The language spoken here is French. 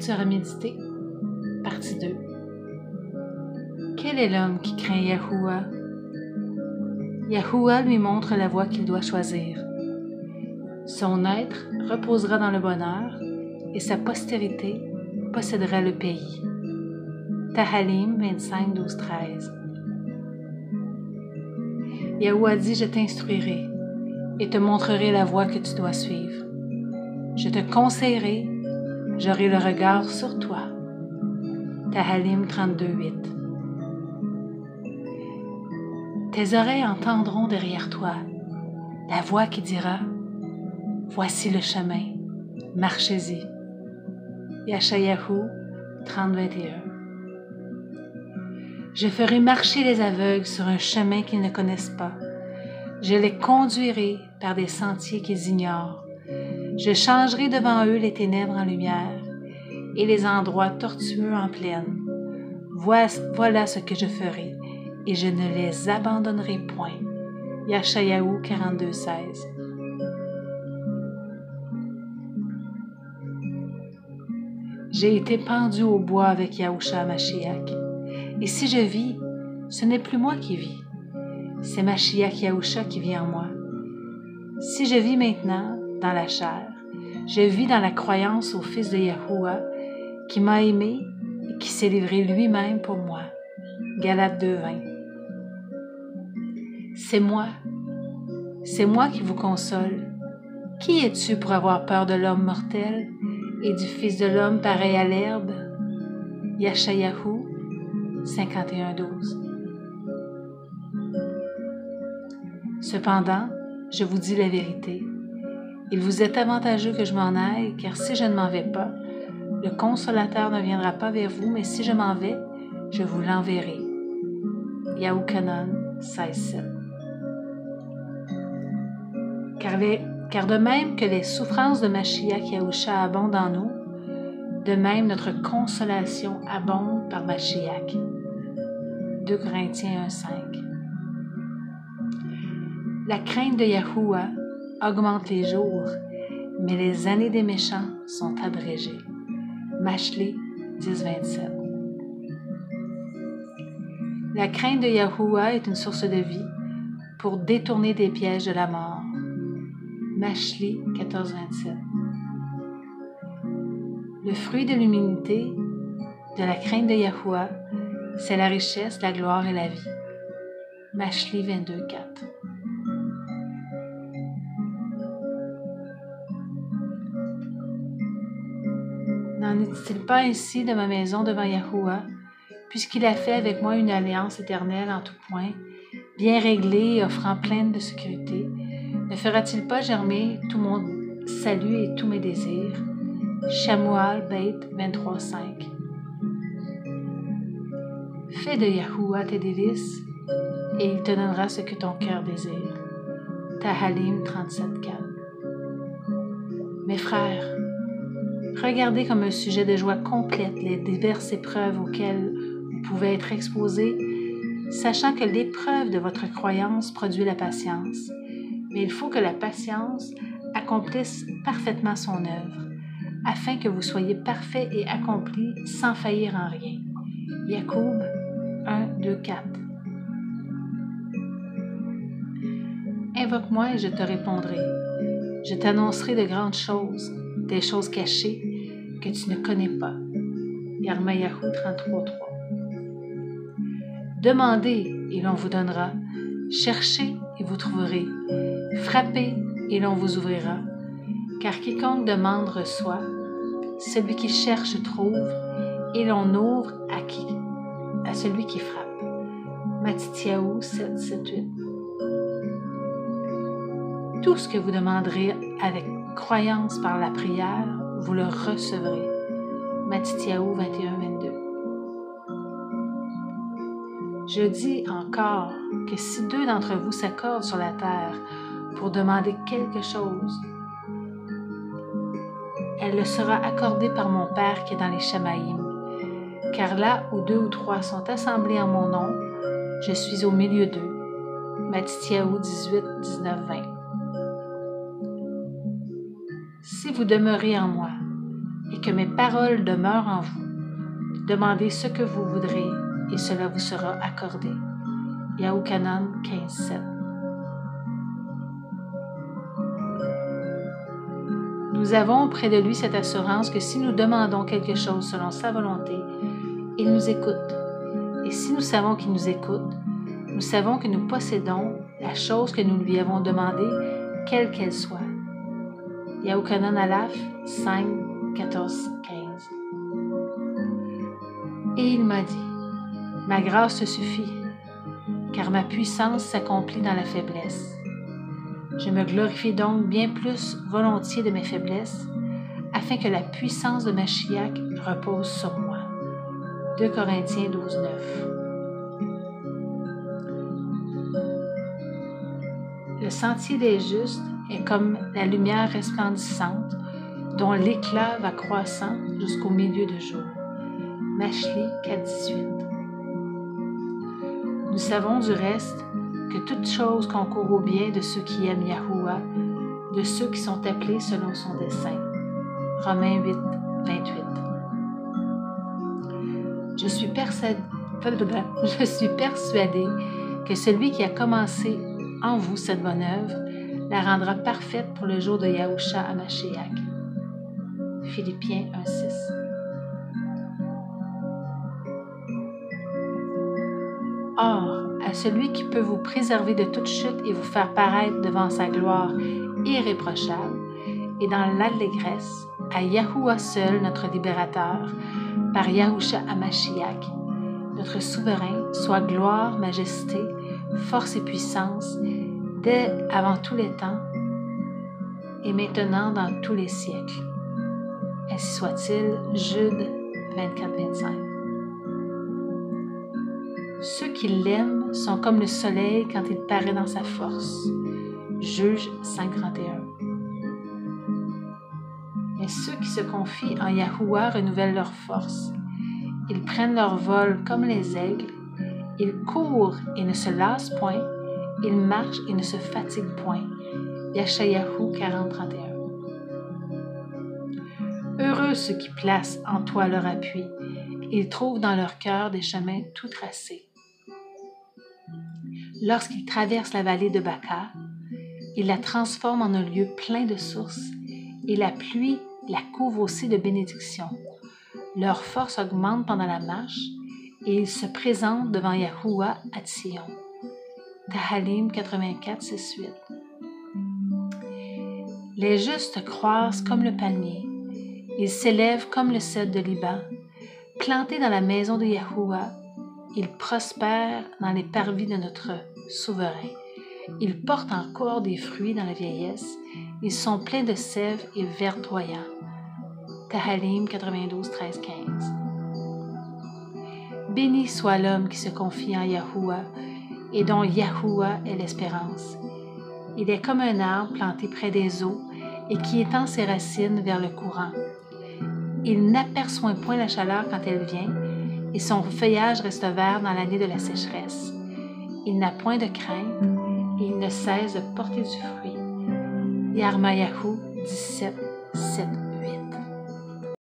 Lecture à méditer, partie 2. Quel est l'homme qui craint Yahuwah? Yahuwah lui montre la voie qu'il doit choisir. Son être reposera dans le bonheur et sa postérité possédera le pays. Tahalim 25, 12, 13. Yahuwah dit: je t'instruirai et te montrerai la voie que tu dois suivre. Je te conseillerai, j'aurai le regard sur toi. Tahalim 32, 8. Tes oreilles entendront derrière toi la voix qui dira: voici le chemin, marchez-y. Yeshayahu 30, 21. Je ferai marcher les aveugles sur un chemin qu'ils ne connaissent pas. Je les conduirai par des sentiers qu'ils ignorent. Je changerai devant eux les ténèbres en lumière et les endroits tortueux en plaine. Voilà ce que je ferai, et je ne les abandonnerai point. Yeshayahu 42, 16. J'ai été pendu au bois avec Yahushua Mashiach. Et si je vis, ce n'est plus moi qui vis, c'est Mashiach Yahushua qui vit en moi. Si je vis maintenant dans la chair, je vis dans la croyance au Fils de Yahuwah qui m'a aimé et qui s'est livré lui-même pour moi. Galates 2, 20. C'est moi qui vous console. Qui es-tu pour avoir peur de l'homme mortel et du Fils de l'homme pareil à l'herbe? Yeshayahu 51, 12. Cependant, je vous dis la vérité. Il vous est avantageux que je m'en aille, car si je ne m'en vais pas, le Consolateur ne viendra pas vers vous, mais si je m'en vais, je vous l'enverrai. Yahukanan 16, 7. Car de même que les souffrances de Mashiach Yahushua abondent en nous, de même notre consolation abonde par Mashiach. 2 Corinthiens 1, 5. La crainte de Yahuwah augmente les jours, mais les années des méchants sont abrégées. Mashlé 10, 27. La crainte de Yahuwah est une source de vie pour détourner des pièges de la mort. Mashlé 14, 27. Le fruit de l'humilité, de la crainte de Yahuwah, c'est la richesse, la gloire et la vie. Mashlé 22, 4. N'en est-il pas ainsi de ma maison devant Yahuwah, puisqu'il a fait avec moi une alliance éternelle en tout point, bien réglée et offrant pleine de sécurité? Ne fera-t-il pas germer tout mon salut et tous mes désirs? Shamual Beit 23, 5. Fais de Yahuwah tes délices, et il te donnera ce que ton cœur désire. Tahalim 37, 4. Mes frères, regardez comme un sujet de joie complète les diverses épreuves auxquelles vous pouvez être exposés, sachant que l'épreuve de votre croyance produit la patience. Mais il faut que la patience accomplisse parfaitement son œuvre, afin que vous soyez parfaits et accomplis sans faillir en rien. Jacob 1, 2, 4. Invoque-moi et je te répondrai. Je t'annoncerai de grandes choses, des choses cachées que tu ne connais pas. Yarmayahu 33, 3. Demandez et l'on vous donnera. Cherchez et vous trouverez. Frappez et l'on vous ouvrira. Car quiconque demande reçoit. Celui qui cherche trouve et l'on ouvre à celui qui frappe. Mattityahu 7, 7, 8. Tout ce que vous demanderez avec croyance par la prière, vous le recevrez. Mattityahu 21, 22. Je dis encore que si 2 d'entre vous s'accordent sur la terre pour demander quelque chose, elle le sera accordée par mon Père qui est dans les Shamaïm. Car là où 2 ou 3 sont assemblés en mon nom, je suis au milieu d'eux. Mattityahu 18, 19, 20. Si vous demeurez en moi et que mes paroles demeurent en vous. Demandez ce que vous voudrez et cela vous sera accordé. Yahukanan 15:7. Nous avons auprès de lui cette assurance que si nous demandons quelque chose selon sa volonté, il nous écoute. Et si nous savons qu'il nous écoute, nous savons que nous possédons la chose que nous lui avons demandée, quelle qu'elle soit. Yahukanan Aleph 5, 14, 15. Et il m'a dit, « Ma grâce te suffit, car ma puissance s'accomplit dans la faiblesse. Je me glorifie donc bien plus volontiers de mes faiblesses, afin que la puissance de Mashiach repose sur moi. » 2 Corinthiens 12, 9. Le sentier des justes est comme la lumière resplendissante dont l'éclat va croissant jusqu'au milieu du jour. Mashli 4:18. Nous savons du reste que toute chose concourt au bien de ceux qui aiment Yahuwah, de ceux qui sont appelés selon son dessein. Romains 8, 28. Je suis persuadée que celui qui a commencé en vous cette bonne œuvre la rendra parfaite pour le jour de Yahushua Hamashiach. Philippiens 1:6. Or, à celui qui peut vous préserver de toute chute et vous faire paraître devant sa gloire irréprochable et dans l'allégresse, à Yahuwah seul, notre libérateur, par Yahushua Hamashiach, notre souverain, soit gloire, majesté, force et puissance, dès avant tous les temps et maintenant dans tous les siècles. Ainsi soit-il, Jude 24-25. Ceux qui l'aiment sont comme le soleil quand il paraît dans sa force. Juge 5:31. Mais ceux qui se confient en Yahuwah renouvellent leur force. Ils prennent leur vol comme les aigles. Ils courent et ne se lassent point. Ils marchent et ne se fatiguent point. Yeshayahu 40:31. Heureux ceux qui placent en toi leur appui. Ils trouvent dans leur cœur des chemins tout tracés. Lorsqu'ils traversent la vallée de Baca, ils la transforment en un lieu plein de sources et la pluie la couvre aussi de bénédictions. Leur force augmente pendant la marche et ils se présentent devant Yahuwah à Tzion. Tahalim 84:6-8. Les justes croissent comme le palmier. Ils s'élèvent comme le cèdre de Liban. Plantés dans la maison de Yahuwah, ils prospèrent dans les parvis de notre souverain. Ils portent encore des fruits dans la vieillesse. Ils sont pleins de sève et verdoyants. Tahalim 92:13-15. Béni soit l'homme qui se confie en Yahuwah et dont Yahuwah est l'espérance. Il est comme un arbre planté près des eaux et qui étend ses racines vers le courant. Il n'aperçoit point la chaleur quand elle vient et son feuillage reste vert dans l'année de la sécheresse. Il n'a point de crainte et il ne cesse de porter du fruit. Yarmayahu 17:7.